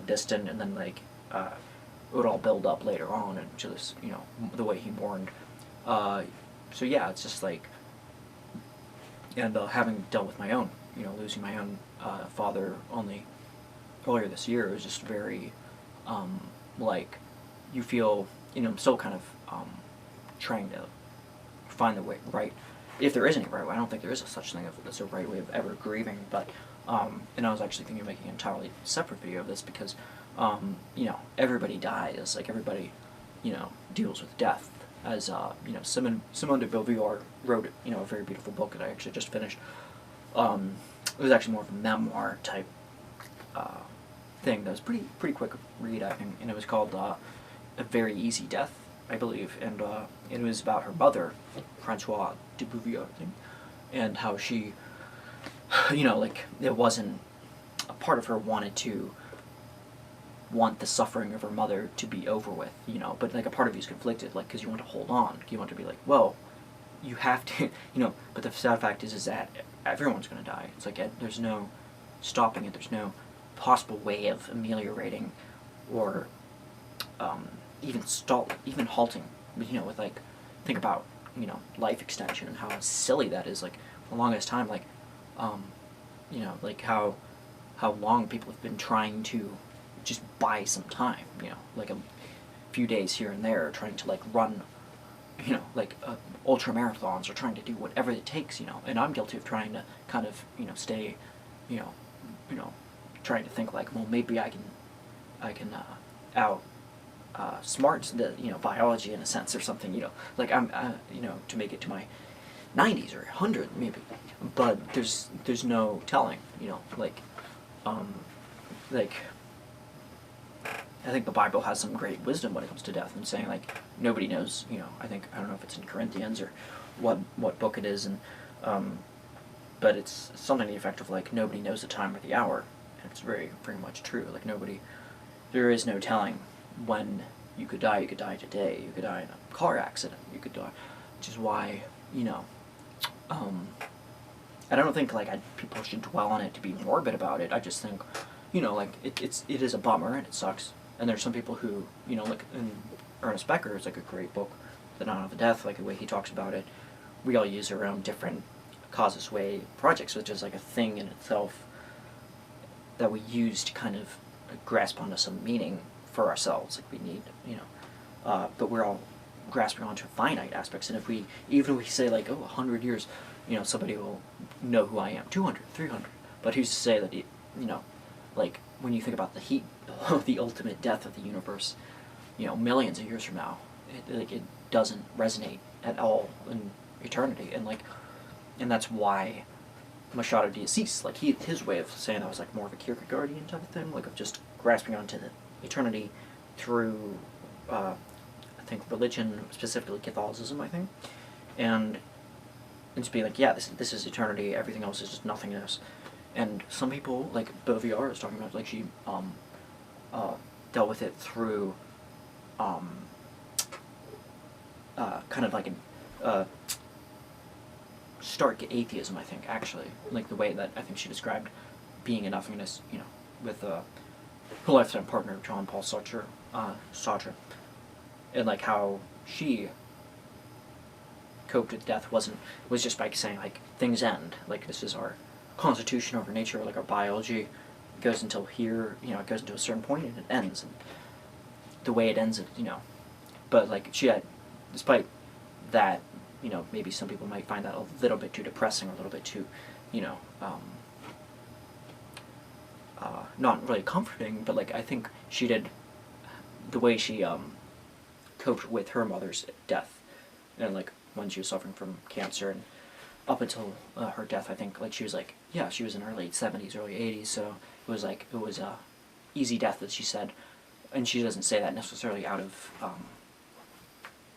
distant, and then like it would all build up later on, and to this, you know, the way he mourned. So yeah, it's just like, and having dealt with my own, you know, losing my own father only earlier this year, it was just very, like, you feel, you know, I'm still kind of trying to find the way, right, if there is any right way. I don't think there is a such thing as a right way of ever grieving, but, and I was actually thinking of making an entirely separate video of this because, you know, everybody dies, like, everybody, you know, deals with death. As, you know, Simone de Beauvoir wrote, you know, a very beautiful book that I actually just finished. It was actually more of a memoir type thing that was pretty quick read, I think, and it was called A Very Easy Death, I believe, and it was about her mother, Francoise de Beauvoir, I think, and how she, you know, like, it wasn't, a part of her wanted to want the suffering of her mother to be over with, you know, but like a part of you is conflicted, like, because you want to hold on, you want to be like, well, you have to, you know, but the sad fact is that everyone's going to die. It's like, there's no stopping it, there's no possible way of ameliorating or even halting, you know, with, like, think about, you know, life extension and how silly that is, like, for the longest time, like, you know, like how long people have been trying to just buy some time, you know, like a few days here and there, trying to, like, run, you know, like, ultra marathons, or trying to do whatever it takes, you know, and I'm guilty of trying to kind of, you know, stay, you know, trying to think like, well, maybe I can out smart the, you know, biology in a sense or something, you know, like I'm, you know, to make it to my 90s or 100 maybe, but there's no telling, you know, like, I think the Bible has some great wisdom when it comes to death, and saying, like, nobody knows, you know, I don't know if it's in Corinthians or what book it is, and but it's something to the effect of, like, nobody knows the time or the hour, and it's very much true. Like, there is no telling when you could die. You could die today, you could die in a car accident, you could die, which is why, you know, I don't think, like, people should dwell on it to be morbid about it. I just think, you know, like, it is a bummer and it sucks. And there's some people who, you know, like, in Ernest Becker is, like, a great book, The Dawn of the Death, like, the way he talks about it. We all use our own different causes way projects, which is, like, a thing in itself that we use to kind of grasp onto some meaning for ourselves. Like, we need, you know, but we're all grasping onto finite aspects. And even if we say, like, oh, 100 years, you know, somebody will know who I am, 200, 300. But who's to say that, you know, like, when you think about the heat of the ultimate death of the universe, you know, millions of years from now, it doesn't resonate at all in eternity, and that's why Machado de Assis, like, his way of saying that was, like, more of a Kierkegaardian type of thing, like, of just grasping onto the eternity through, I think, religion, specifically Catholicism, I think, and just be like, yeah, this is eternity, everything else is just nothingness. And some people, like Beauvoir is talking about, like, she dealt with it through kind of like an stark atheism, I think, actually. Like, the way that I think she described being a nothingness, you know, with her lifetime partner, John Paul Sartre, and, like, how she coped with death was just by saying, like, things end, like, this is our constitution over nature, like, our biology goes until here, you know, it goes into a certain point and it ends, and the way it ends, you know, but, like, she had, despite that, you know, maybe some people might find that a little bit too depressing, or a little bit too, you know, not really comforting, but, like, I think she did, the way she coped with her mother's death, and, like, when she was suffering from cancer, and up until her death, I think, like, she was, like, yeah, she was in her late 70s, early 80s, so it was, like, it was a easy death, that she said, and she doesn't say that necessarily out of,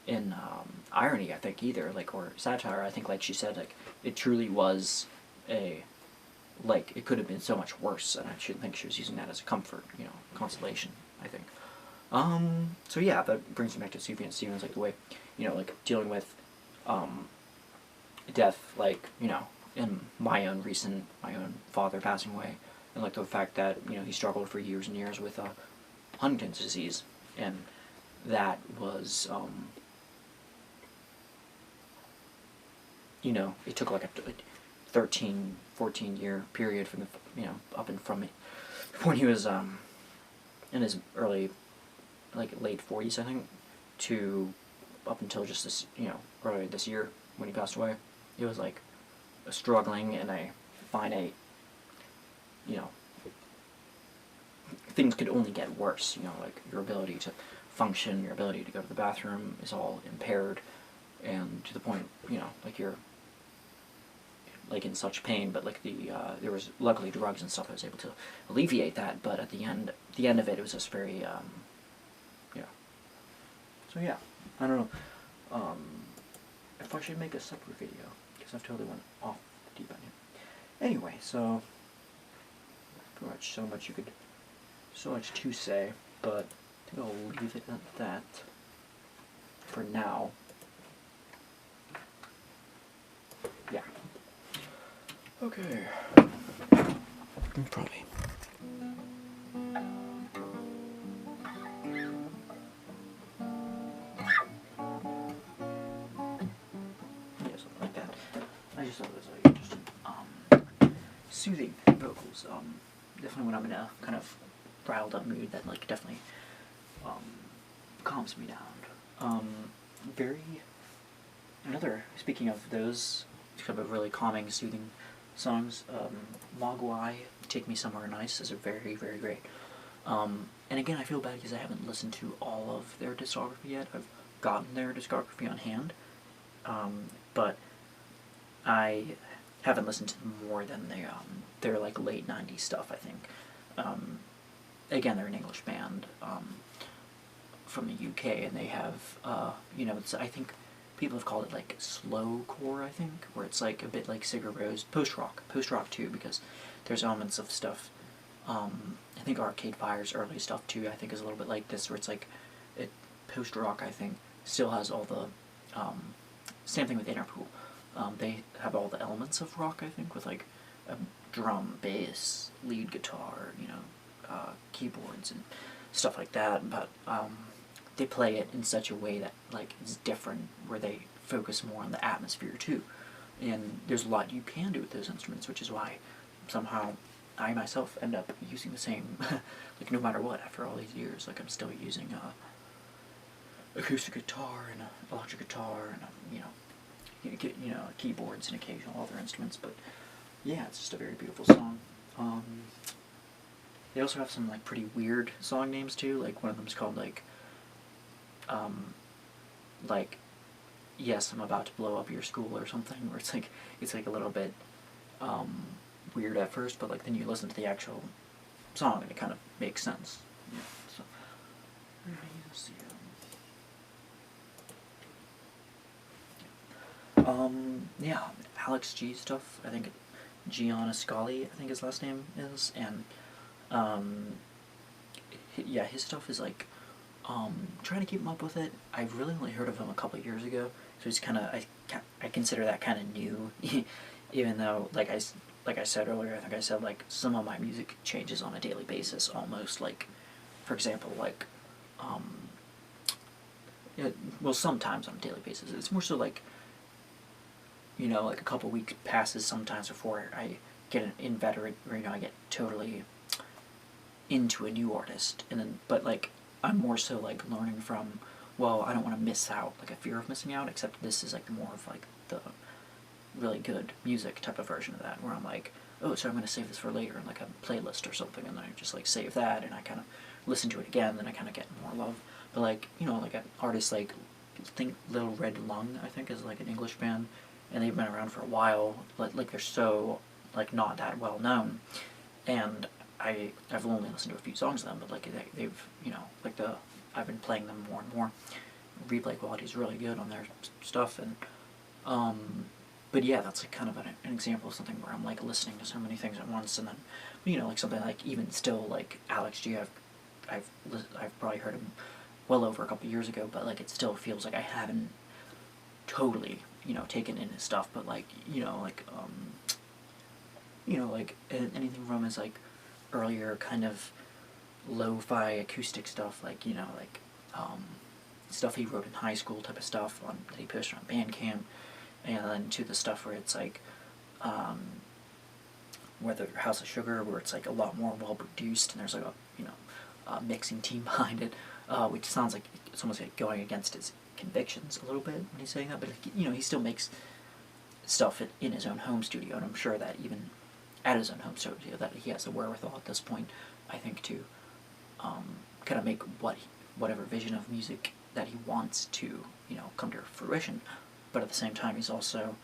in irony, I think, either, like, or satire. I think, like she said, like, it truly was like, it could have been so much worse, and I shouldn't think she was using that as a comfort, you know, consolation, I think. So yeah, that brings me back to Sufjan Stevens, like, the way, you know, like, dealing with, death, like, you know, in my own father passing away, and like the fact that he struggled for years and years with Huntington's disease, and that was it took like a 13, 14 year period from the up and from when he was in his early, like late 40s, I think, to up until just this earlier this year when he passed away. It was like a struggling and a finite, things could only get worse. Like your ability to function, your ability to go to the bathroom is all impaired, and to the point, like you're like in such pain. But like there was luckily drugs and stuff that was able to alleviate that. But at the end of it was just very, yeah. So yeah, I don't know if I should make a separate video, because I've totally went off the deep end here. Anyway, so pretty much so much to say, but I think I'll leave it at that for now. Yeah. Okay. Probably. Yeah, something like that. I just thought it was like just soothing vocals. Definitely when I'm in a kind of riled up mood, that like definitely calms me down. Speaking of those kind of really calming, soothing songs, Mogwai, Take Me Somewhere Nice is a very, very great. And again, I feel bad because I haven't listened to all of their discography yet. I've gotten their discography on hand, but I haven't listened to more than their like late 90s stuff, I think. Again, they're an English band from the UK, and they have, I think people have called it like slowcore, I think, where it's like a bit like Sigur Rós, post-rock too, because there's elements of stuff. I think Arcade Fire's early stuff too, I think, is a little bit like this, where it's like post-rock, I think, still has all the same thing with Interpol. They have all the elements of rock, I think, with like a drum, bass, lead guitar, keyboards and stuff like that, but they play it in such a way that like it's different, where they focus more on the atmosphere too, and there's a lot you can do with those instruments, which is why somehow I myself end up using the same like no matter what, after all these years, like I'm still using acoustic guitar and electric guitar and keyboards and occasional other instruments. But yeah, it's just a very beautiful song. They also have some like pretty weird song names too. Like one of them is called like Yes, I'm About to Blow Up Your School or something, where it's like a little bit weird at first, but like then you listen to the actual song and it kind of makes sense. Yeah. So let's see. Yeah, Alex G stuff. I think Gianna Scully, I think his last name is, and yeah, his stuff is like trying to keep him up with it. I've really only heard of him a couple of years ago, so he's kind of I consider that kind of new, even though like I said earlier, I think I said like some of my music changes on a daily basis, almost like, for example, like well, sometimes on a daily basis. It's more so like, like a couple weeks passes sometimes before I get an inveterate, or I get totally into a new artist, and then but like I'm more so like learning from, well, I don't want to miss out, like a fear of missing out, except this is like more of like the really good music type of version of that, where I'm like, oh, so I'm going to save this for later in like a playlist or something, and then I just like save that and I kind of listen to it again, then I kind of get more love. But like, like an artist like, think Little Red Lung, I think, is like an English band, and they've been around for a while, but like they're so like not that well known, and I've only listened to a few songs of them, but like they've like I've been playing them more and more. Replay quality is really good on their stuff, and but yeah, that's like kind of an example of something where I'm like listening to so many things at once, and then like something like even still like Alex G, I've probably heard him well over a couple years ago, but like it still feels like I haven't totally taken in his stuff, but like like anything from his like earlier kind of lo-fi acoustic stuff, like, you know, like stuff he wrote in high school type of stuff that he posted on Bandcamp, and then to the stuff where it's like whether House of Sugar, where it's like a lot more well produced and there's like a, you know, mixing team behind it, which sounds like it's almost like going against his convictions a little bit when he's saying that, but you know, he still makes stuff in his own home studio, and I'm sure that even at his own home studio that he has the wherewithal at this point, I think, to kind of make whatever vision of music that he wants to, you know, come to fruition. But at the same time, he's also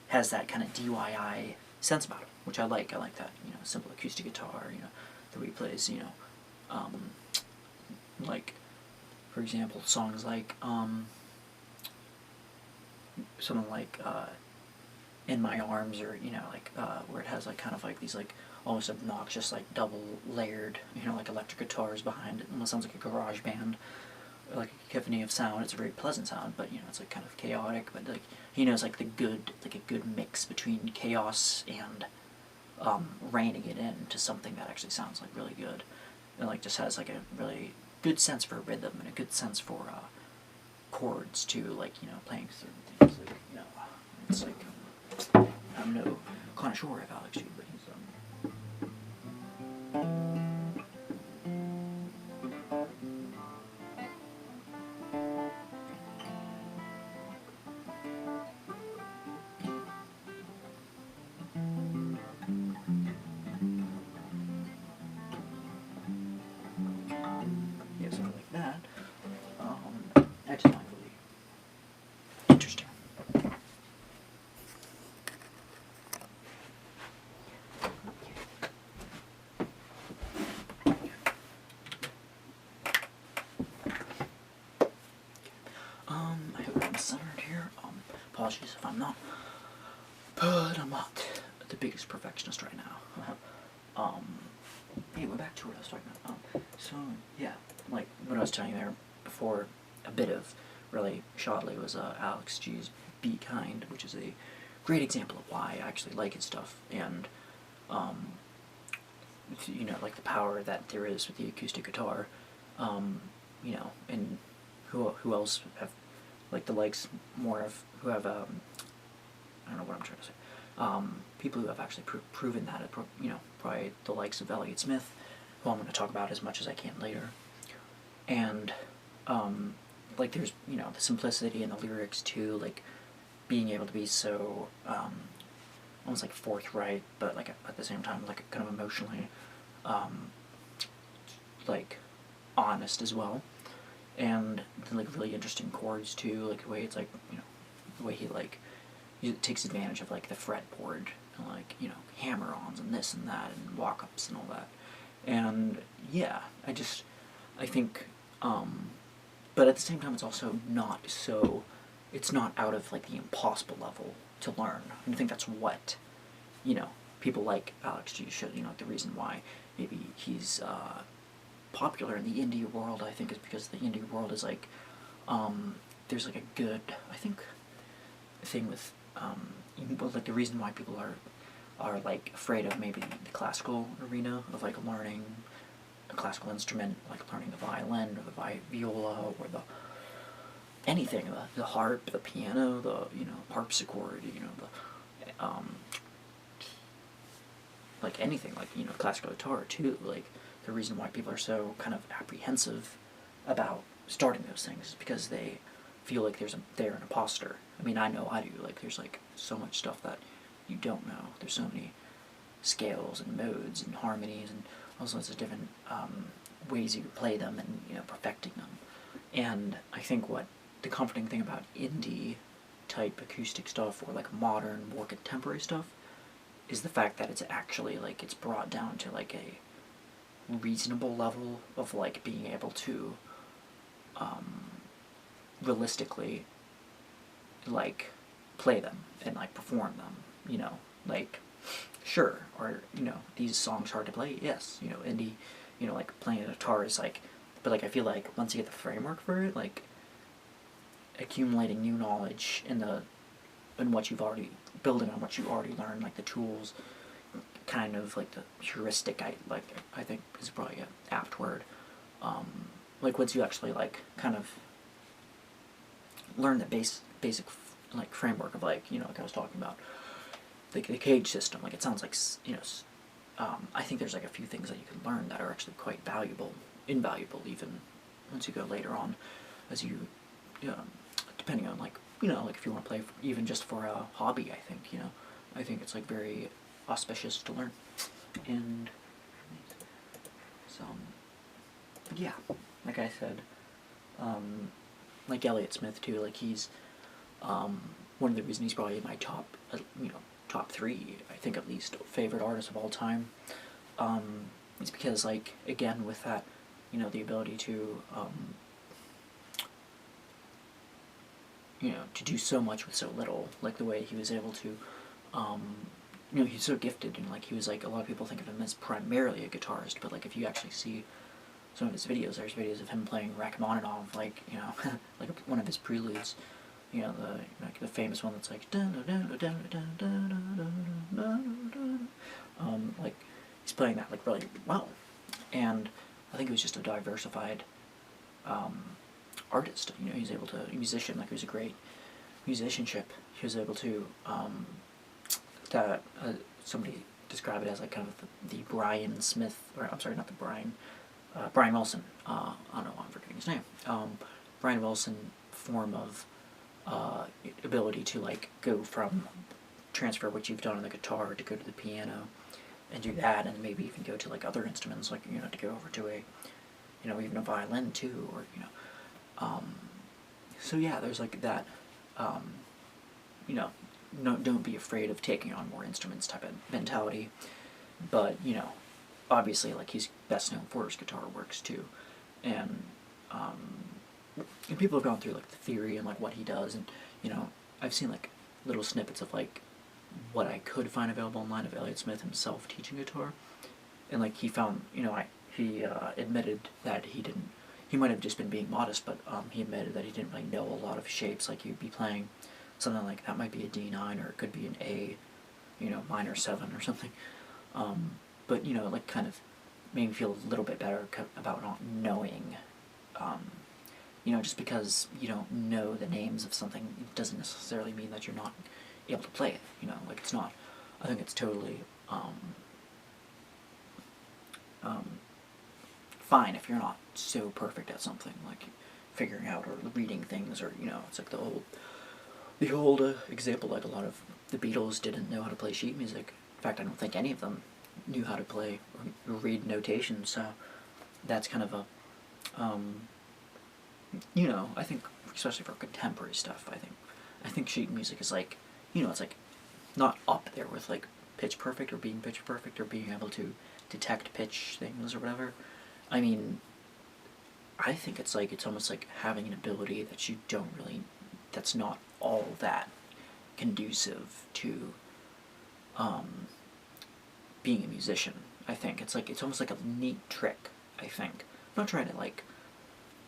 has that kind of DIY sense about it, which I like. I like that, you know, simple acoustic guitar, you know, the way he plays, you know, like, for example, songs like something like In My Arms, or, you know, like where it has like kind of like these like almost obnoxious like double layered, you know, like electric guitars behind it. It almost sounds like a garage band, like a cacophony of sound. It's a very pleasant sound, but, you know, it's like kind of chaotic, but like he knows like a good mix between chaos and reining it in to something that actually sounds like really good, and like just has like a really good sense for rhythm and a good sense for chords too, like, you know, playing certain things, like, you know, it's like, I'm no connoisseur of Alex G, but he's yeah, something like that. I just find really interesting. I hope I'm centered here. Apologies if I'm not, but I'm not the biggest perfectionist right now. Anyway, back to what I was talking about. So yeah, like what I was telling you there before, a bit of really shoddily was Alex G's Be Kind, which is a great example of why I actually like his stuff, and you know, like the power that there is with the acoustic guitar, you know, and who else have like the likes more of who have I don't know what I'm trying to say, people who have actually proven that, you know, probably the likes of Elliott Smith, who I'm going to talk about as much as I can later, and like there's, you know, the simplicity in the lyrics too, like being able to be so almost like forthright, but like at the same time like kind of emotionally like honest as well, and like really interesting chords too, like the way it's like, you know, the way he takes advantage of like the fretboard and like, you know, hammer-ons and this and that and walk-ups and all that, and yeah, I think but at the same time it's also not so, it's not out of like the impossible level to learn. I think that's what, you know, people like Alex G should, you know, the reason why maybe he's popular in the indie world, I think, is because the indie world is like, there's like a good, I think, thing with, well, like the reason why people are like afraid of maybe the classical arena of like learning a classical instrument, like learning the violin or the viola or the anything, the harp, the piano, the, you know, harpsichord, you know, the like anything, like, you know, classical guitar too. Like the reason why people are so kind of apprehensive about starting those things is because they feel like they're an imposter. I mean, I know I do. Like there's like so much stuff that you don't know. There's so many scales and modes and harmonies and all sorts of different ways you can play them and, you know, perfecting them. And I think what the comforting thing about indie type acoustic stuff or like modern, more contemporary stuff is the fact that it's actually like it's brought down to like a reasonable level of like being able to realistically like play them and like perform them, you know, like sure, or, you know, these songs hard to play, yes, you know, indie, you know, like playing a guitar is like, but like I feel like once you get the framework for it, like accumulating new knowledge in what you've already, building on what you already learned, like the tools, kind of like the heuristic, I think is probably an apt word. Like once you actually like kind of learn the basic like framework of like, you know, like I was talking about the cage system, like it sounds like, you know, I think there's like a few things that you can learn that are actually quite invaluable even once you go later on, as you, depending on like, you know, like if you want to play even just for a hobby, I think, you know, I think it's like very auspicious to learn. And so, yeah, like I said, like Elliott Smith too, like he's, one of the reasons he's probably in my top 3, I think at least, favorite artists of all time. It's because, like, again, with that, you know, the ability to, you know, to do so much with so little, like the way he was able to, you know, he's so gifted, and like he was like, a lot of people think of him as primarily a guitarist, but like if you actually see some of his videos, there's videos of him playing Rachmaninoff, like, you know, like one of his preludes, you know, the famous one that's like, like he's playing that like really well, and I think he was just a diversified artist. You know, he was able to musician, like he was a great musicianship. He was able to somebody describe it as like kind of the Brian Smith, or I'm sorry, not the Brian. Brian Wilson, I don't know why I'm forgetting his name, Brian Wilson form of ability to like go from transfer what you've done on the guitar to go to the piano and do that, and maybe even go to like other instruments, like, you know, to go over to a, you know, even a violin too, or, you know, so yeah, there's like that, you know, don't be afraid of taking on more instruments type of mentality, but, you know, obviously, like, he's best known for his guitar works too, and people have gone through like the theory and like what he does, and, you know, I've seen like little snippets of like what I could find available online of Elliott Smith himself teaching guitar, and like he found, you know, he admitted that he might have just been being modest, but he admitted that he didn't really know a lot of shapes. Like you'd be playing something like that might be a D9, or it could be an A, you know, minor 7 or something. But, you know, like kind of made me feel a little bit better about not knowing, you know, just because you don't know the names of something doesn't necessarily mean that you're not able to play it, you know, like it's not, I think it's totally, fine if you're not so perfect at something, like figuring out or reading things, or, you know, it's like the old example, like a lot of the Beatles didn't know how to play sheet music. In fact, I don't think any of them knew how to play or read notation, so that's kind of a, you know, I think, especially for contemporary stuff, I think sheet music is like, you know, it's like not up there with like pitch perfect or being pitch perfect or being able to detect pitch things or whatever. I mean, I think it's like, it's almost like having an ability that you don't really, that's not all that conducive to being a musician. I think it's like, it's almost like a neat trick, I think. I'm not trying to like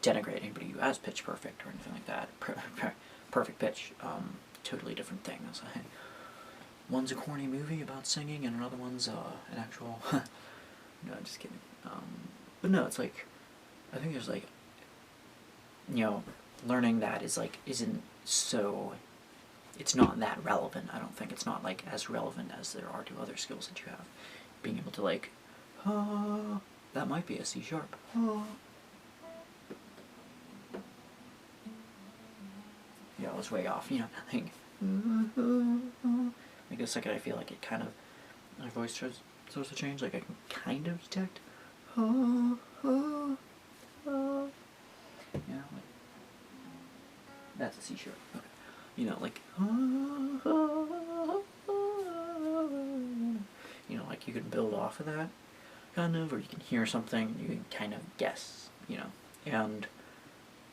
denigrate anybody who has pitch perfect or anything like that. Perfect pitch, totally different things. One's a corny movie about singing, and another one's an actual. No, I'm just kidding. But no, it's like, I think there's like, you know, learning that is like, isn't so, it's not that relevant. I don't think it's not like as relevant as there are to other skills that you have. Being able to like, that might be a C sharp. Yeah, I was way off, you know, like, like the second I feel like it kind of, my voice starts to change, like I can kind of detect, yeah, like, that's a C sharp, okay. You know, like, you know, like you can build off of that, kind of, or you can hear something, you can kind of guess, you know, and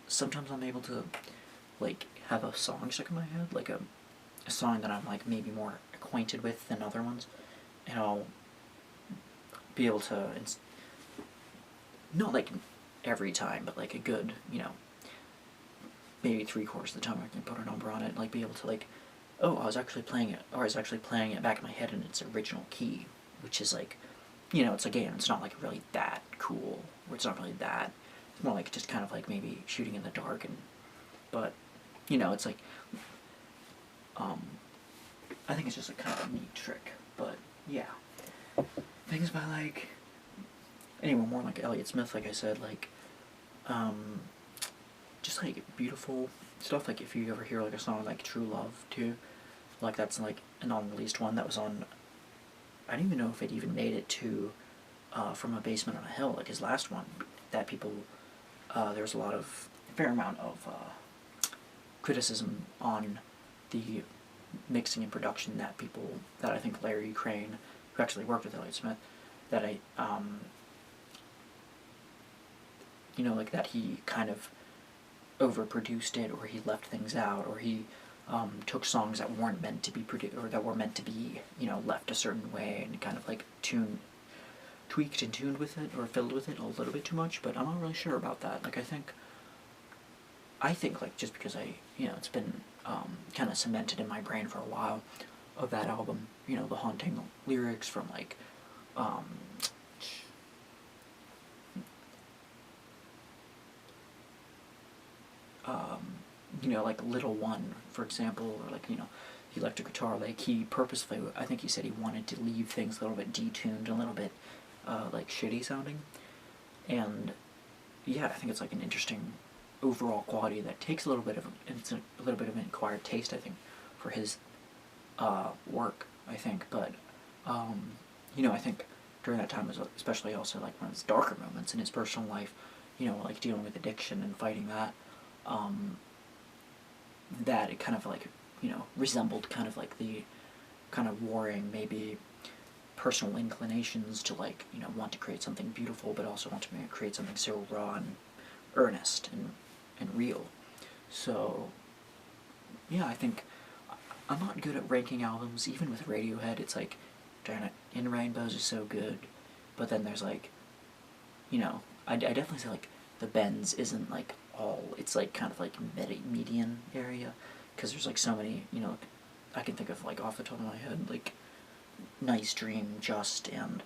sometimes I'm able to, like, have a song stuck in my head, like a song that I'm, like, maybe more acquainted with than other ones, and I'll be able to, not, like, every time, but, like, a good, you know, maybe 3/4 of the time I can put a number on it, like, be able to, like, oh, I was actually playing it back in my head in its original key, which is like, you know, it's again, it's not like really that cool, or it's not really that. It's more like just kind of like maybe shooting in the dark, and but you know, it's like, I think it's just a kind of neat trick. But yeah, things by like anyone more like Elliott Smith, like I said, like just like beautiful stuff. Like if you ever hear like a song like True Love too, like that's like an unreleased one that was on. I don't even know if it even made it to From a Basement on a Hill, like his last one. That people there's a fair amount of criticism on the mixing and production that I think Larry Crane, who actually worked with Elliott Smith, that you know, like that he kind of overproduced it, or he left things out, or he took songs that weren't meant to be produced, or that were meant to be, you know, left a certain way, and kind of like tweaked and tuned with it, or filled with it a little bit too much. But I'm not really sure about that. Like I think like just because you know, it's been kind of cemented in my brain for a while of that album, you know, the haunting lyrics from like you know, like Little One, for example, or like, you know, the electric guitar, like he purposefully, I think he said he wanted to leave things a little bit detuned, a little bit like shitty sounding, and yeah, I think it's like an interesting overall quality that takes a little bit of an acquired taste, I think, for his work, I think, but you know, I think during that time was especially also like one of his darker moments in his personal life, you know, like dealing with addiction and fighting that, that it kind of like, you know, resembled kind of like the kind of warring, maybe personal inclinations to like, you know, want to create something beautiful, but also want to create something so raw and earnest and real. So yeah, I think I'm not good at ranking albums, even with Radiohead. It's like, darn it, In Rainbows is so good, but then there's like, you know, I definitely say like the Bends isn't like all, it's like kind of like median area, because there's like so many, you know, I can think of like off the top of my head, like Nice Dream, Just, and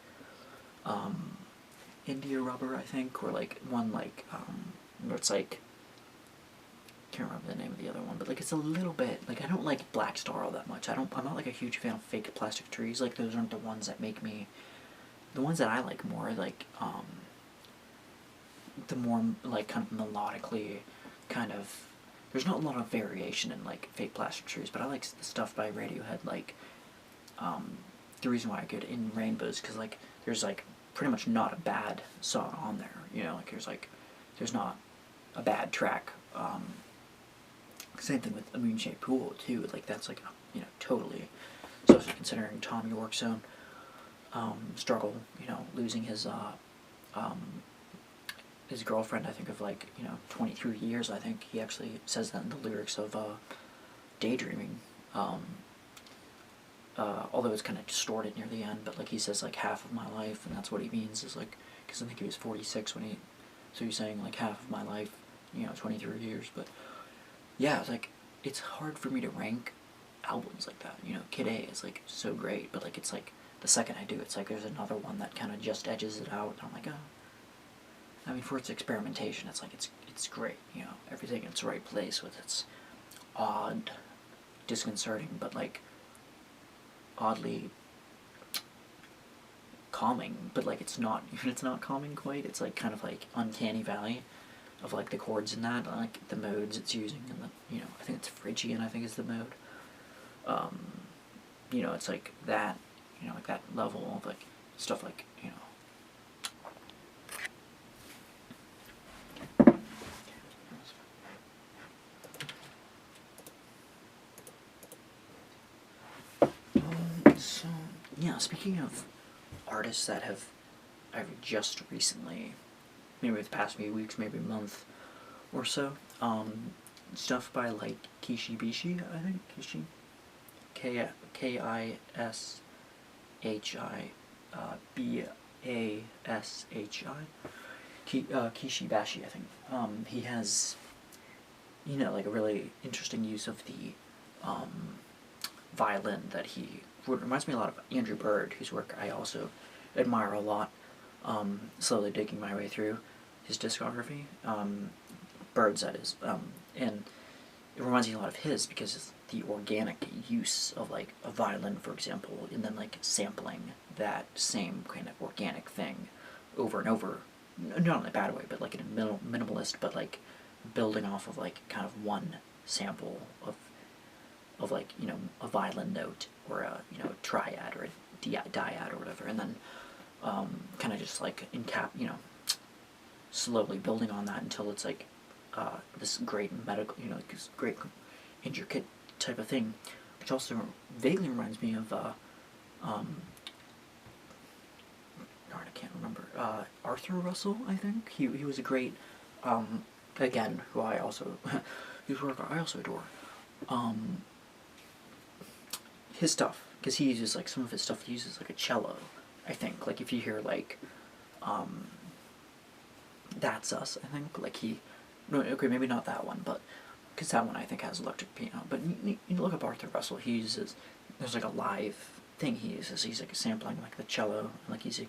India Rubber, I think, or like one like where it's like, can't remember the name of the other one, but like it's a little bit like, I don't like Black Star all that much. I'm not like a huge fan of Fake Plastic Trees. Like those aren't the ones that make me. The ones that I like more are like the more like kind of melodically kind of. There's not a lot of variation in like Fake Plastic Trees, but I like the stuff by Radiohead, like the reason why I get In Rainbows, because like there's like pretty much not a bad song on there, you know, like there's not a bad track. Same thing with A Moon Shaped Pool too, like that's like, you know, totally, especially considering Tom York's own struggle, you know, losing his girlfriend, I think, of like, you know, 23 years, I think he actually says that in the lyrics of Daydreaming, although it's kind of distorted near the end, but like he says like half of my life, and that's what he means, is like, because I think he was 46 when so he's saying like half of my life, you know, 23 years, but yeah, it's like, it's hard for me to rank albums like that, you know. Kid A is like so great, but like it's like the second I do, it's like there's another one that kind of just edges it out, and I'm like, oh. I mean, for its experimentation, it's like, it's great, you know, everything in its right place with its odd, disconcerting, but like oddly calming, but like it's not calming quite, it's like kind of like uncanny valley of like the chords in that, like the modes it's using, and the, you know, I think it's Phrygian, I think is the mode. You know, it's like that, you know, like that level of like stuff, like, you know. So yeah, speaking of artists that I've just recently, maybe the past few weeks, maybe a month or so, stuff by like Kishi Bishi, I think, Kishi, Kishi Bashi, I think. He has, you know, like a really interesting use of the violin that he reminds me a lot of Andrew Bird, whose work I also admire a lot. Slowly digging my way through his discography. Bird's, that is. And it reminds me a lot of his because it's the organic use of like a violin, for example, and then like sampling that same kind of organic thing over and over. Not in a bad way, but like in a minimalist, but like building off of like kind of one sample of like, you know, a violin note or a, you know, a triad or a dyad or whatever, and then kind of just like you know, slowly building on that until it's like this great medical, you know, like this great intricate type of thing, which also vaguely reminds me of darn, I can't remember, Arthur Russell, I think. He was a great, again, who I also, whose work I also adore. His stuff, because he uses, like, some of his stuff, he uses, like, a cello, I think. Like, if you hear, like, That's Us, I think, like, no, okay, maybe not that one, but, because that one, I think, has electric piano, but you look up Arthur Russell, he uses, there's, like, a live thing he uses, he's, like, sampling, like, the cello, like, it's a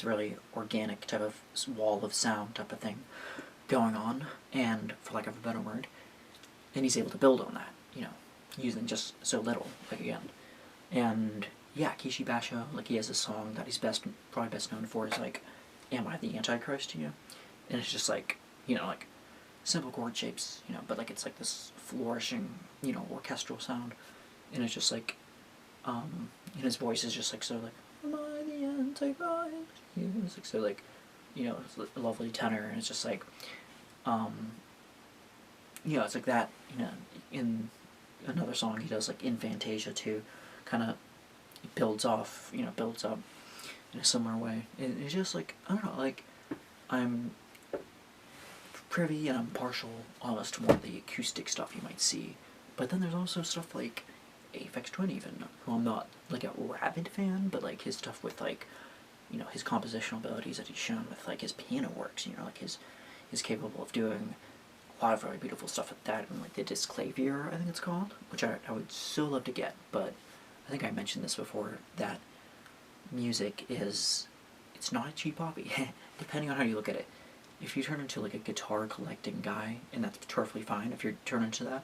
really organic type of wall of sound type of thing going on, and, for lack of a better word, and he's able to build on that, you know, using just so little, like, again. And yeah, Kishi Basho, like, he has a song that he's probably best known for is like, Am I the Antichrist to You? And it's just like, you know, like simple chord shapes, you know, but like it's like this flourishing, you know, orchestral sound. And it's just like, and his voice is just like so like, Am I the Antichrist? You know, it's like so like, you know, it's a lovely tenor, and it's just like, you know, it's like that, you know, in another song he does like in Fantasia too, kind of builds off, you know, builds up in a similar way. And it's just like, I don't know, like, I'm privy and I'm partial almost to more of the acoustic stuff you might see, but then there's also stuff like Aphex Twin even, who I'm not like a rabid fan, but like his stuff with like, you know, his compositional abilities that he's shown with like his piano works, you know, like he's capable of doing a lot of really beautiful stuff with that, and like the Disclavier, I think it's called, which I would so love to get, but I think I mentioned this before, that music is, it's not a cheap hobby, depending on how you look at it. If you turn into like a guitar collecting guy, and that's perfectly fine if you turn into that,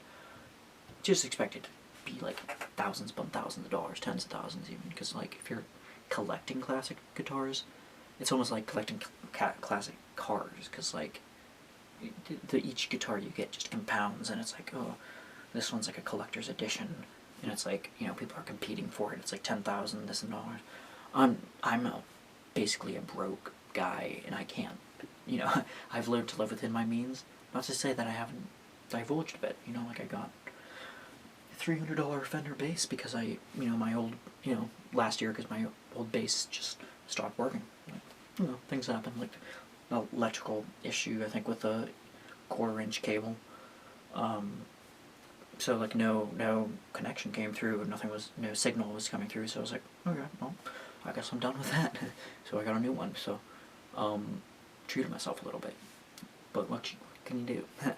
just expect it to be like thousands upon thousands of dollars, tens of thousands even, because like if you're collecting classic guitars, it's almost like collecting classic cars, because like each guitar you get just compounds, and it's like, oh, this one's like a collector's edition, and it's like, you know, people are competing for it. It's like 10,000 this and dollars. I'm basically a broke guy, and I can't, you know, I've learned to live within my means. Not to say that I haven't divulged a bit, you know, like I got a $300 Fender bass because I, you know, my old, you know, last year, because my old bass just stopped working. Like, you know, things happen, like an electrical issue, I think, with a 1/4-inch cable. So like no connection came through, no signal was coming through, so I was like, okay, well, I guess I'm done with that. So I got a new one, so treated myself a little bit. But what can you do?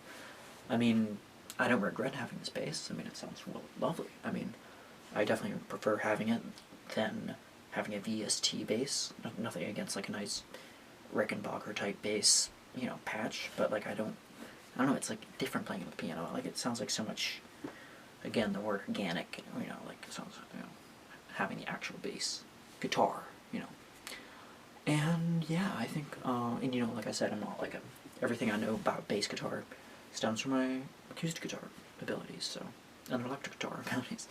I mean, I don't regret having this bass. I mean, it sounds lovely. I mean, I definitely prefer having it than having a VST bass. Nothing against like a nice Rickenbacker type bass, you know, patch, but like I don't know, it's like different playing the piano. Like it sounds like so much, again, the word organic, you know, like it sounds, you know, having the actual bass guitar, you know. And yeah, I think, and you know, like I said, I'm not like everything I know about bass guitar stems from my acoustic guitar abilities, so, and electric guitar abilities.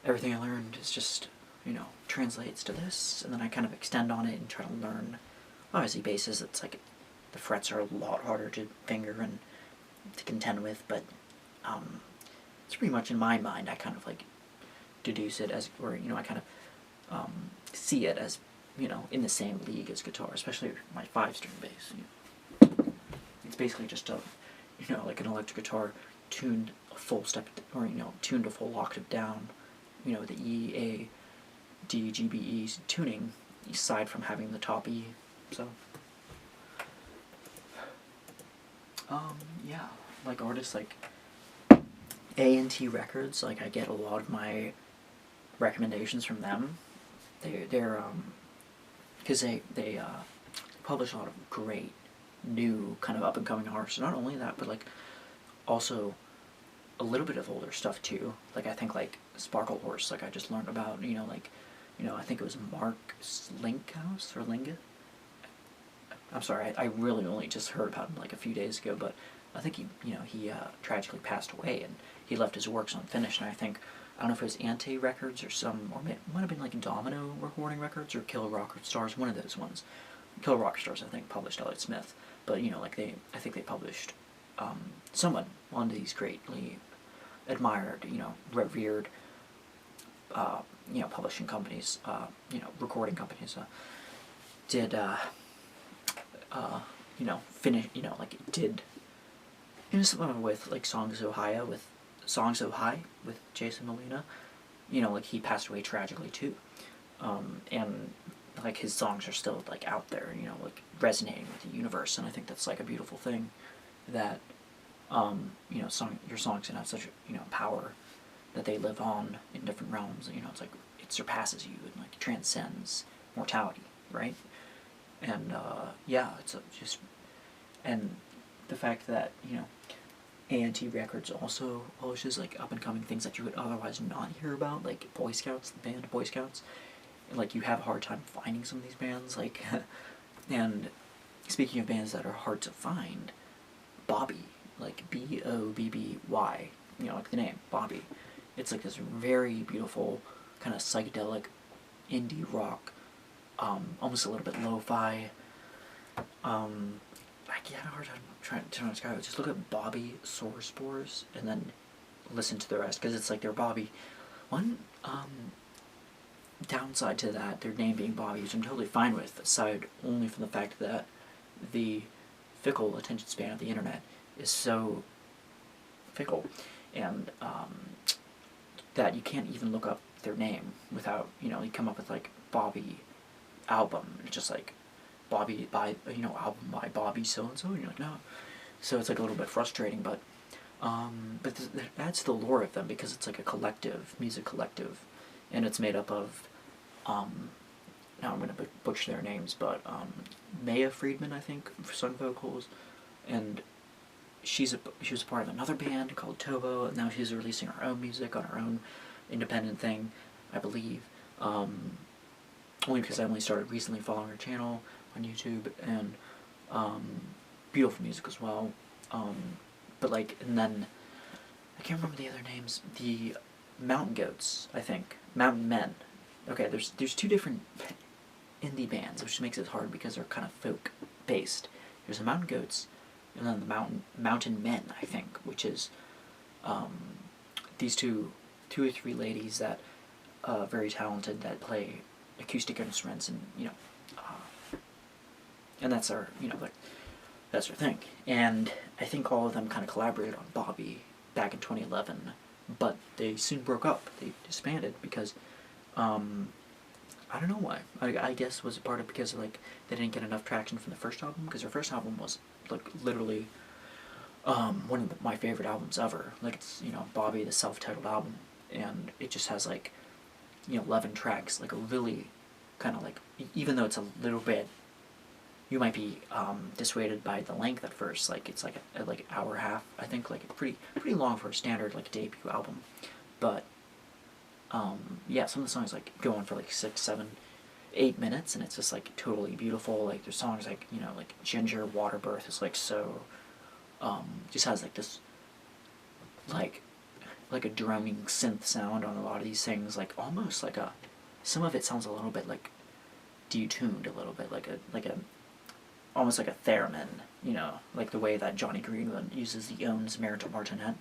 Everything I learned is just, you know, translates to this, and then I kind of extend on it and try to learn. Obviously, basses, it's like the frets are a lot harder to finger and to contend with, but it's pretty much in my mind. I kind of like deduce it as, or you know, I kind of see it as, you know, in the same league as guitar, especially my 5-string bass. You know. It's basically just a, you know, like an electric guitar tuned a full step, or you know, tuned a full octave down. You know, the E, A, D, G, B, E tuning, aside from having the top E. So, yeah, like artists like A&T Records, like I get a lot of my recommendations from them. They're because they publish a lot of great new kind of up and coming artists. Not only that, but like also a little bit of older stuff too. Like I think like Sparkle Horse, like I just learned about, I think it was Mark Linkhouse or Linga. I'm sorry, I really only just heard about him like a few days ago, but I think he tragically passed away, and he left his works unfinished. And I don't know if it was Ante Records or it might have been like Domino Recording Records or Kill Rock Stars, one of those ones. Kill Rock Stars, I think, published Elliott Smith, but I think they published one of these greatly admired, revered, publishing companies, recording companies, did, finish, like it did, something with like Songs of High with Jason Molina, like he passed away tragically too, and like his songs are still like out there, like resonating with the universe, and I think that's like a beautiful thing, that your songs can have such power that they live on in different realms. It's like it surpasses you and like transcends mortality, right? And it's just, and the fact that A&T Records also publishes like up and coming things that you would otherwise not hear about, like Boy Scouts, the band Boy Scouts. And, like you have a hard time finding some of these bands, like, and speaking of bands that are hard to find, Bobby, like Bobby, like the name Bobby. It's like this very beautiful kind of psychedelic indie rock, almost a little bit lo-fi. I had a hard time trying to describe it. Just look at Bobby Sore Spores and then listen to the rest, because it's like they're Bobby. One downside to that, their name being Bobby, which I'm totally fine with, aside only from the fact that the fickle attention span of the internet is so fickle, and that you can't even look up their name without, you come up with like Bobby album, it's just like Bobby by, album by Bobby so-and-so, and you're like, no. So it's like a little bit frustrating, but that adds to the lore of them, because it's like a collective, music collective, and it's made up of, now I'm going to butcher their names, but Maya Friedman, I think, for sung vocals, and she was a part of another band called Tobo, and now she's releasing her own music on her own independent thing, I believe, only because I only started recently following her channel on YouTube, and beautiful music as well, but like, and then, I can't remember the other names, the Mountain Goats, I think, Mountain Men. Okay, there's two different indie bands, which makes it hard because they're kind of folk based. There's the Mountain Goats, and then the Mountain Men, I think, which is these two or three ladies that very talented, that play acoustic instruments, and and that's our like that's their thing. And I think all of them kind of collaborated on Bobby back in 2011, but they soon broke up. They disbanded because I don't know why. I guess was a part of because like they didn't get enough traction from the first album, because their first album was like literally one of my favorite albums ever. Like it's Bobby, the self-titled album, and it just has like 11 tracks, like a really kind of like, even though it's a little bit, you might be dissuaded by the length at first, like it's like an hour and a half, I think, like pretty long for a standard like debut album, but yeah, some of the songs like go on for like 6, 7, 8 minutes, and it's just like totally beautiful. Like there's songs like like Ginger Water Birth is like so just has like this like a droning synth sound on a lot of these things, like almost like some of it sounds a little bit like detuned, a little bit like a almost like a theremin, like the way that Johnny Greenwood uses the Owens Marital Martinet.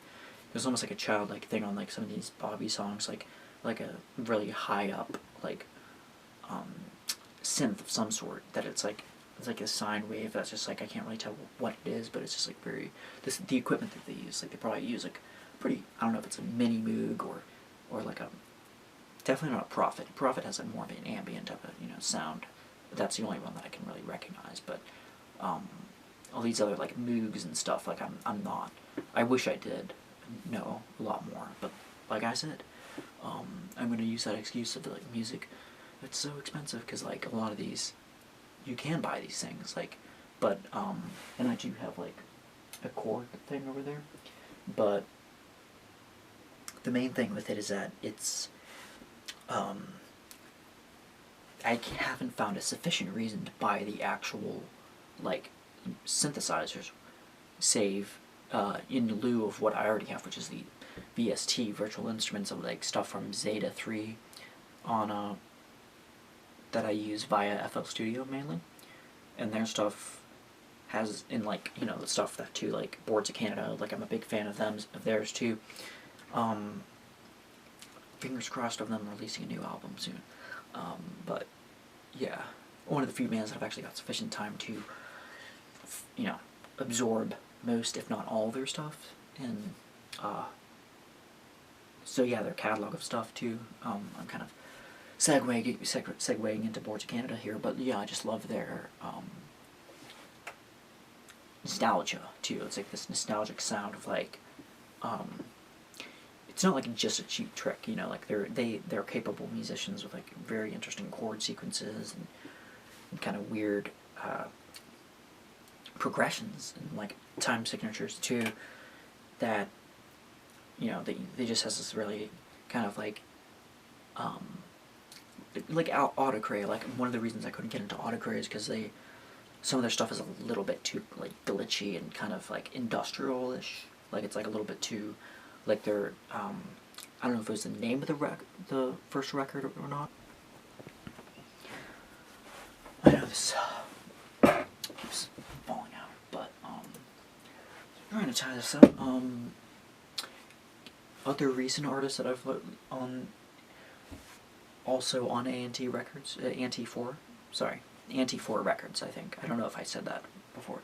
There's almost like a childlike thing on like some of these Bobby songs, like a really high up like synth of some sort, that it's like a sine wave that's just like, I can't really tell what it is, but it's just like very, the equipment that they use, like they probably use like pretty, I don't know if it's a mini Moog or like a, definitely not a Prophet. Prophet has like more of an ambient type of sound. That's the only one that I can really recognize, but all these other like Moogs and stuff, like I wish I did know a lot more, but like I said, I'm going to use that excuse of, like, music. It's so expensive, because, like, a lot of these, you can buy these things, like, but, and I do have, like, a cord thing over there, but the main thing with it is that it's, I haven't found a sufficient reason to buy the actual, like, synthesizers, save, in lieu of what I already have, which is the VST, virtual instruments, of, like, stuff from Zeta 3 on, that I use via FL Studio mainly, and their stuff has, in, like, you know, the stuff that, too, like, Boards of Canada, like, I'm a big fan of them, of theirs, too. Fingers crossed of them releasing a new album soon. But, yeah, one of the few bands that I've actually got sufficient time to, you know, absorb most, if not all, of their stuff, and, so yeah, their catalog of stuff, too. I'm kind of segueing into Boards of Canada here, but yeah, I just love their, nostalgia, too. It's like this nostalgic sound of, like, it's not like just a cheap trick, you know, like, they're capable musicians with, like, very interesting chord sequences and kind of weird, progressions and, like, time signatures, too, that, you know, they just has this really kind of, like Autocray. Like, one of the reasons I couldn't get into Autocray is because some of their stuff is a little bit too, like, glitchy and kind of, like, industrial-ish. Like, it's, like, a little bit too, like, they're, I don't know if it was the name of the first record or not. I know this keeps falling out, but, trying to tie this up. Other recent artists that I've looked on, also on A&T Records, Anti-4 Records, I think. I don't know if I said that before.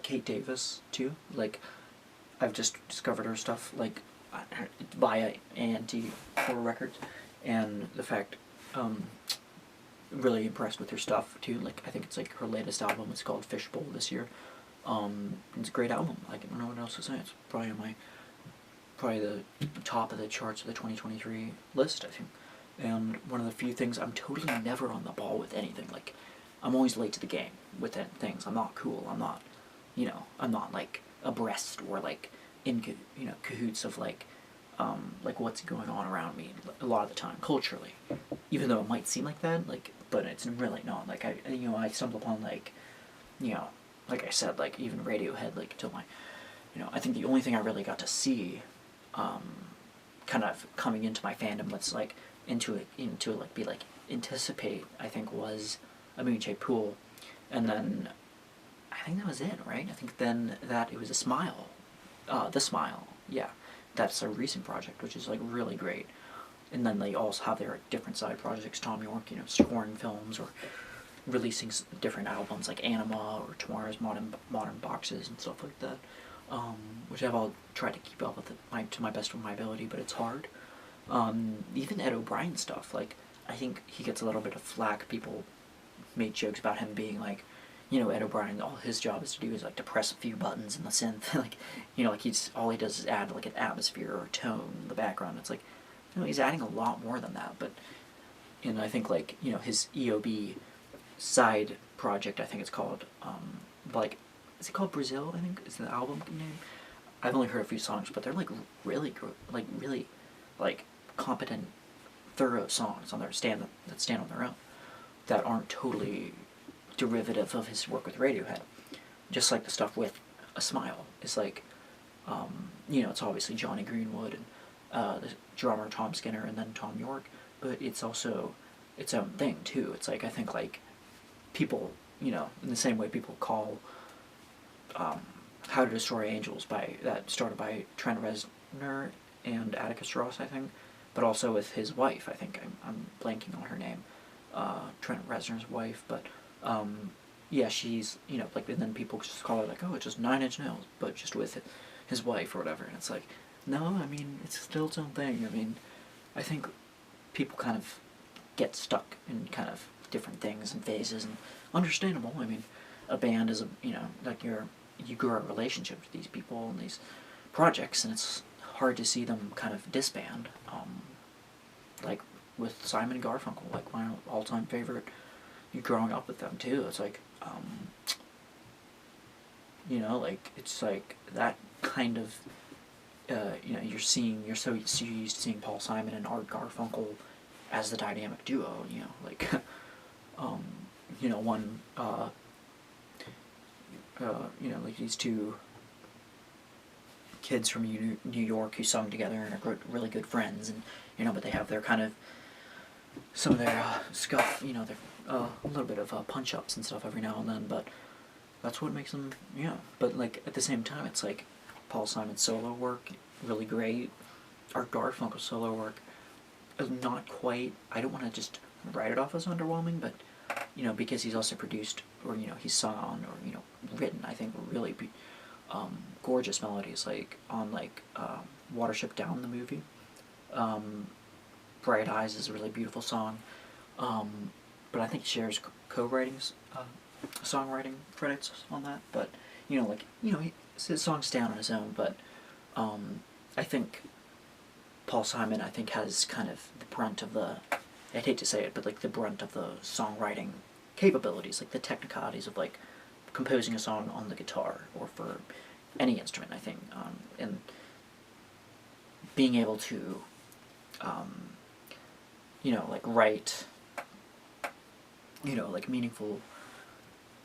Kate Davis, too. Like, I've just discovered her stuff, like, via Anti-4 Records, and the fact, really impressed with her stuff, too. Like, I think it's, like, her latest album is called Fishbowl this year. It's a great album. Like, I don't know what else to say. It's probably on probably the top of the charts of the 2023 list, I think. And one of the few things, I'm totally never on the ball with anything. Like, I'm always late to the game with things. I'm not cool. I'm not, you know, I'm not, like, abreast or, like, in, you know, cahoots of, like what's going on around me a lot of the time, culturally. Even though it might seem like that, like, but it's really not. Like, I stumble upon, like, you know, like I said, like, even Radiohead, like, until I think the only thing I really got to see, kind of coming into my fandom, let's, like, anticipate, I think, was a Moonshade Pool, and then, I think that was it, right? I think then that it was a Smile, The Smile, yeah, that's a recent project, which is, like, really great, and then they also have their different side projects, Tom York, you know, scoring films, or releasing different albums like Anima or Tomorrow's Modern Boxes and stuff like that, which I've all tried to keep up with to my best of my ability, but it's hard. Even Ed O'Brien stuff, like, I think he gets a little bit of flack. People made jokes about him being, like, you know, Ed O'Brien, all his job is to do is, like, to press a few buttons in the synth, like, you know, like, all he does is add, like, an atmosphere or a tone in the background. It's like, you know, he's adding a lot more than that, but, and I think, like, you know, his EOB side project, I think it's called, like, is it called Brazil, I think, is the album name? I've only heard a few songs, but they're, like, really, like, competent, thorough songs on their that stand on their own, that aren't totally derivative of his work with Radiohead. Just like the stuff with A Smile is, like, you know, it's obviously Johnny Greenwood and the drummer Tom Skinner and then Tom York, but it's also its own thing, too. It's like, I think, like, people, you know, in the same way people call How to Destroy Angels that started by Trent Reznor and Atticus Ross, I think, but also with his wife, I think, I'm blanking on her name, Trent Reznor's wife, but, yeah, she's, you know, like, and then people just call it, like, oh, it's just Nine Inch Nails, but just with his wife or whatever, and it's like, no, I mean, it's still its own thing. I mean, I think people kind of get stuck in kind of different things and phases, and understandable. I mean, a band is you know, like, you grow a relationship with these people and these projects, and it's hard to see them kind of disband. Like with Simon and Garfunkel, like my all-time favorite. Growing up with them too, it's like, you know, like it's like that kind of, you know, you're so used to seeing Paul Simon and Art Garfunkel as the dynamic duo, you know, like, you know, one, you know, like these two kids from New York who sung together and are really good friends, and, you know, but they have their kind of, some of their scuff, you know, their a little bit of punch-ups and stuff every now and then, but that's what makes them, yeah. But, like, at the same time, it's like Paul Simon's solo work, really great. Art Garfunkel's solo work is not quite, I don't want to just write it off as underwhelming, but, you know, because he's also produced, or, you know, he's sung on, or, you know, written, I think, really gorgeous melodies, like, on, like, Watership Down, the movie. Bright Eyes is a really beautiful song. But I think he shares co-writing, songwriting credits on that. But, you know, like, you know, his songs stand on his own, but I think Paul Simon, I think, has kind of the brunt of the, I'd hate to say it, but, like, the brunt of the songwriting capabilities, like, the technicalities of, like, composing a song on the guitar, or for any instrument, I think, and being able to, you know, like, write, you know, like, meaningful,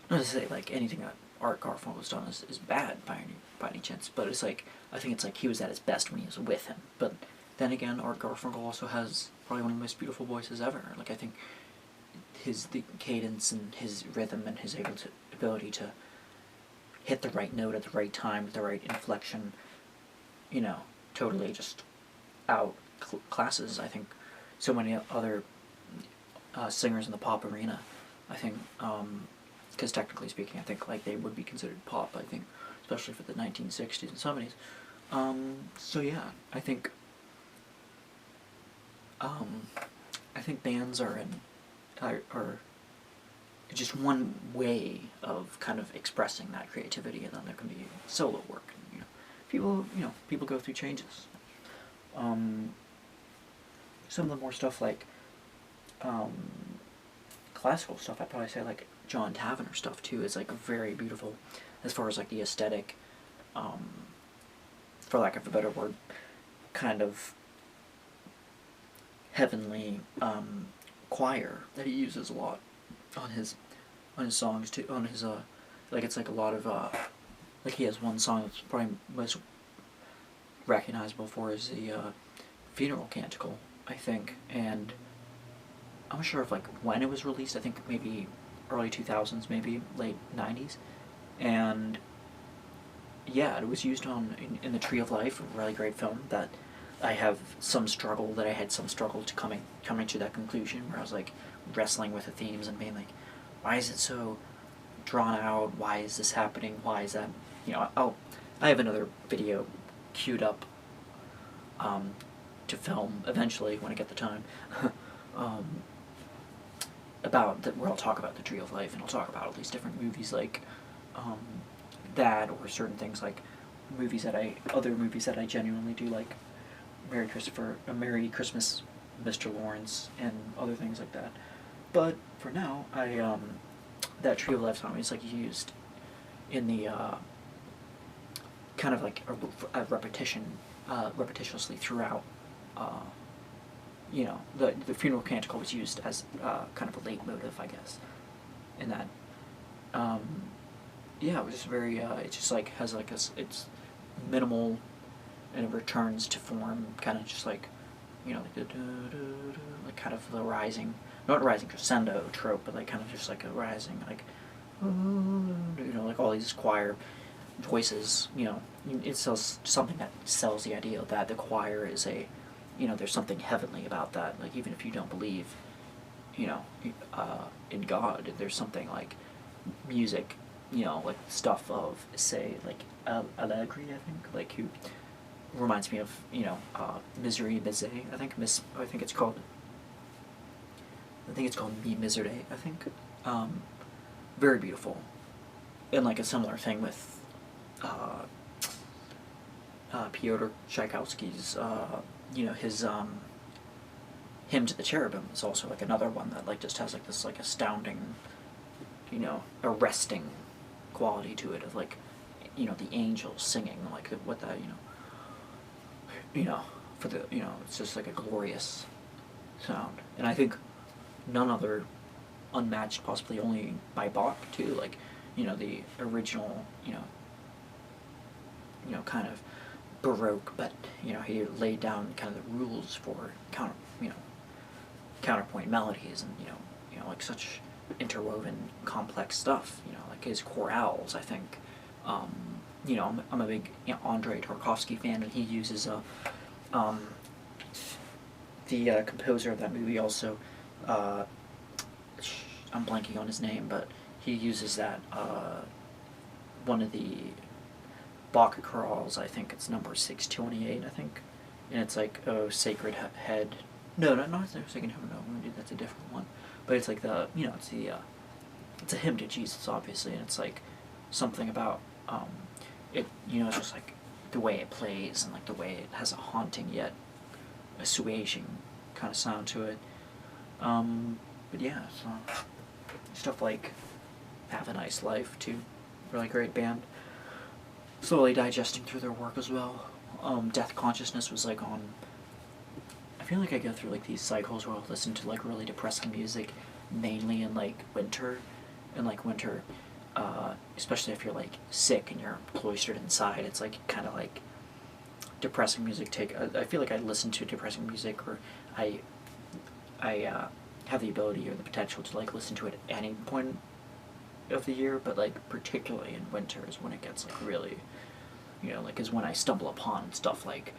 not to say, like, anything that Art Garfunkel's done is bad by any chance, but it's like, I think it's like he was at his best when he was with him. But then again, Art Garfunkel also has probably one of the most beautiful voices ever. Like, I think the cadence and his rhythm and his ability to hit the right note at the right time with the right inflection, you know, totally just classes, I think, so many other singers in the pop arena. I think, because technically speaking, I think, like, they would be considered pop, I think, especially for the 1960s and 70s. So yeah, I think bands are just one way of kind of expressing that creativity, and then there can be solo work. And, people go through changes. Some of the more stuff like classical stuff, I'd probably say, like, John Tavener stuff too, is, like, very beautiful as far as, like, the aesthetic, for lack of a better word, kind of heavenly choir that he uses a lot on his songs too, on his like, it's like a lot of like, he has one song that's probably most recognizable for is the Funeral Canticle, I think, and I'm not sure if, like, when it was released. I think maybe early 2000s, maybe late 90s, and yeah, it was used in The Tree of Life, a really great film that I had some struggle to coming to that conclusion, where I was, like, wrestling with the themes and being like, why is it so drawn out? Why is this happening? Why is that? You know, I have another video queued up to film eventually when I get the time. Where I'll talk about The Tree of Life, and I'll talk about all these different movies, like that, or certain things like other movies that I genuinely do, like Merry Christmas, Mr. Lawrence, and other things like that. But for now, that Tree of Life song is, like, used in the kind of like a repetitiously throughout. You know, the Funeral Canticle was used as kind of a leitmotif, I guess, in that. Yeah, it was just very. It just, like, has, like, it's minimal, and it returns to form, kind of just like, you know, like kind of the rising, not rising crescendo trope, but, like, kind of just like a rising, like, you know, like all these choir voices. You know, it's something that sells the idea that the choir is there's something heavenly about that. Like, even if you don't believe, you know, in God, there's something like music, you know, like stuff of, say, like Allegri, I think, like, who reminds me of, you know, Misery Misere, I think it's called Mi Misery, I think. Very beautiful. And, like, a similar thing with Pyotr Tchaikovsky's, his Hymn to the Cherubim is also like another one that like just has like this like astounding, arresting quality to it of like, the angels singing like what that for the it's just like a glorious sound, and I think none other unmatched, possibly only by Bach too, like the original kind of Baroque, but he laid down kind of the rules for counterpoint melodies and like such interwoven complex stuff, like his chorales. I think I'm a big Andrei Tarkovsky fan, and he uses the composer of that movie also, I'm blanking on his name, but he uses that one of the Bach chorales. I think it's number 628, I think, and it's like, oh, Sacred Head. No, not Sacred Head. No, that's a different one. But it's like it's a hymn to Jesus, obviously, and it's like something about it. It's just like the way it plays and like the way it has a haunting yet assuaging kind of sound to it. But yeah, so stuff like Have a Nice Life too, really great band. Slowly digesting through their work as well. Death Consciousness was like on. I feel like I go through like these cycles where I'll listen to like really depressing music, mainly in like winter, especially if you're like sick and you're cloistered inside. It's like kind of like depressing music. I feel like I listen to depressing music, or I have the ability or the potential to like listen to it at any point of the year, but like particularly in winter is when it gets like really, like is when I stumble upon stuff like,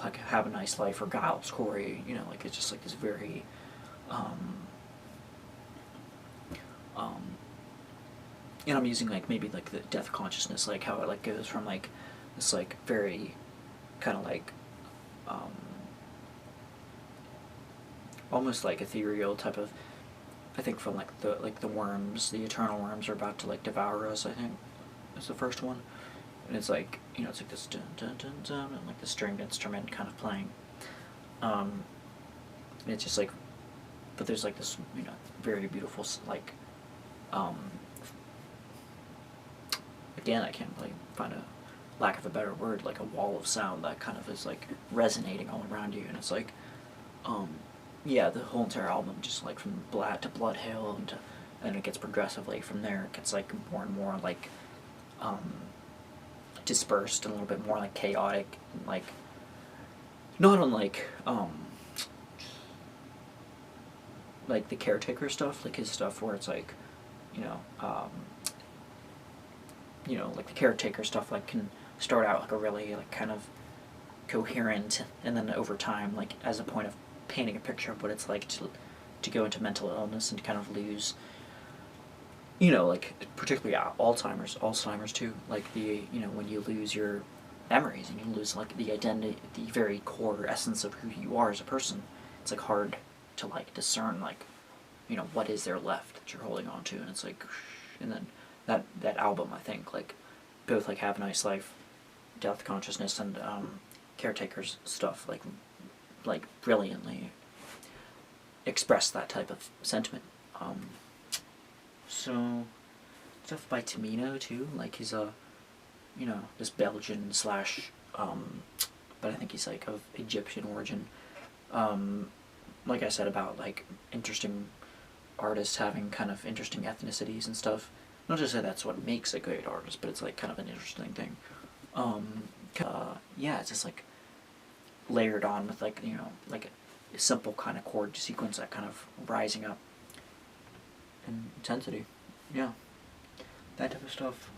like Have a Nice Life or Giles Corey, like it's just like this very, and I'm using like maybe like the Death Consciousness, like how it like goes from like this like very kind of like, almost like ethereal type of, I think from like the worms, the eternal worms are about to like devour us, I think is the first one, and it's like it's like this dun dun dun dun, and like the stringed instrument kind of playing, and it's just like, but there's like this very beautiful like, again I can't really find a lack of a better word, like a wall of sound that kind of is like resonating all around you, and it's like, yeah, the whole entire album, just like from Blood to Blood Hill, and it gets progressively from there. It gets like more and more like dispersed and a little bit more like chaotic, and like not unlike like the Caretaker stuff, like his stuff where it's like like the Caretaker stuff like can start out like a really like kind of coherent, and then over time like as a point of painting a picture of what it's like to go into mental illness and to kind of lose, like particularly Alzheimer's too, like the when you lose your memories and you lose like the identity, the very core essence of who you are as a person. It's like hard to like discern like what is there left that you're holding on to, and it's like, and then that album, I think like both like Have a Nice Life, Death Consciousness, and Caretaker's stuff like brilliantly express that type of sentiment. So stuff by Tamino too, like he's a this Belgian slash but I think he's like of Egyptian origin. Like I said about like interesting artists having kind of interesting ethnicities and stuff. Not to say that's what makes a great artist, but it's like kind of an interesting thing. Yeah, it's just like layered on with like like a simple kind of chord sequence, that kind of rising up in intensity. Yeah, that type of stuff.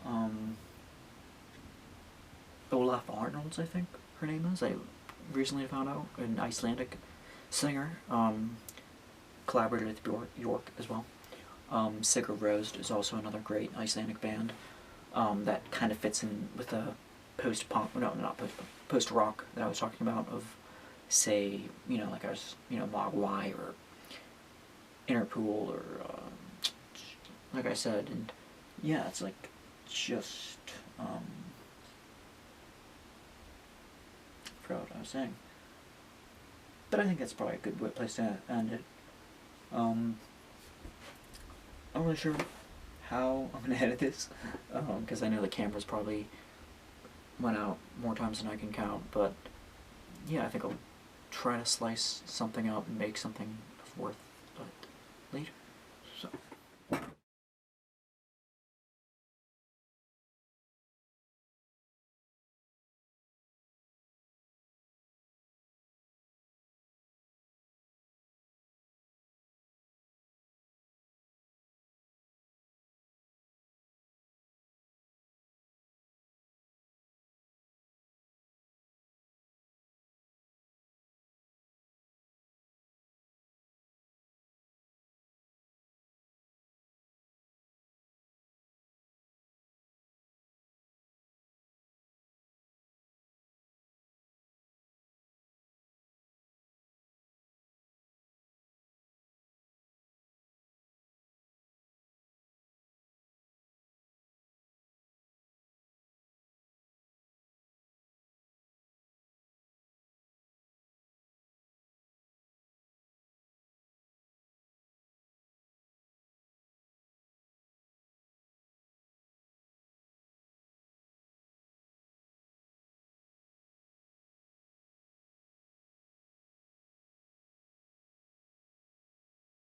Olaf Arnolds, I think her name is. I recently found out, an Icelandic singer. Collaborated with York as well. Sigur Rós is also another great Icelandic band that kind of fits in with the post-punk, no, not post-rock that I was talking about, of, say, like I was, Mogwai or Interpol, or, like I said, and yeah, it's like, just, forgot what I was saying. But I think that's probably a good place to end it. I'm not really sure how I'm going to edit this, because I know the cameras probably went out more times than I can count, but yeah, I think I'll try to slice something up and make something of worth later. So.